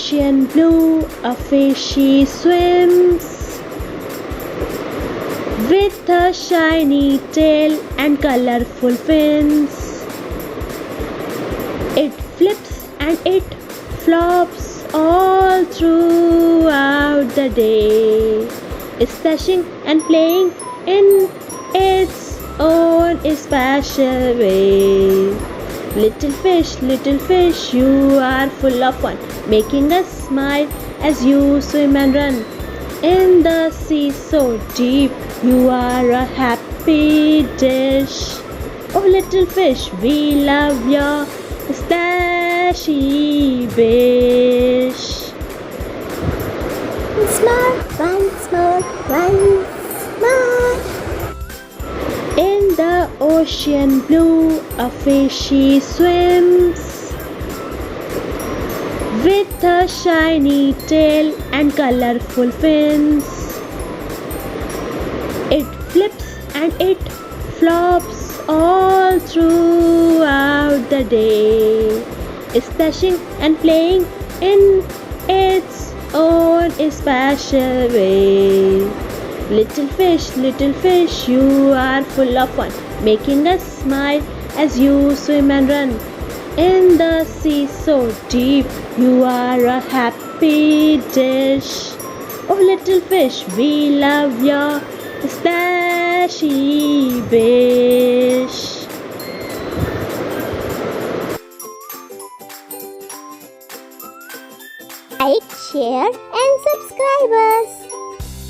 ocean blue, a fishy swims with a shiny tail and colorful fins. It flips and it flops all throughout the day, splashing and playing in its own special way. Little fish, you are full of fun, making us smile as you swim and run. In the sea so deep, you are a happy dish. Oh little fish, we love your splashy bish. Once more. In the ocean blue, a fishy swims with a shiny tail and colorful fins. It flips and it flops all throughout the day, splashing and playing in its own special way. Little fish, you are full of fun, making us smile as you swim and run. In the sea so deep, you are a happy dish. Oh little fish, we love your splashy bish. Like, share and subscribe us.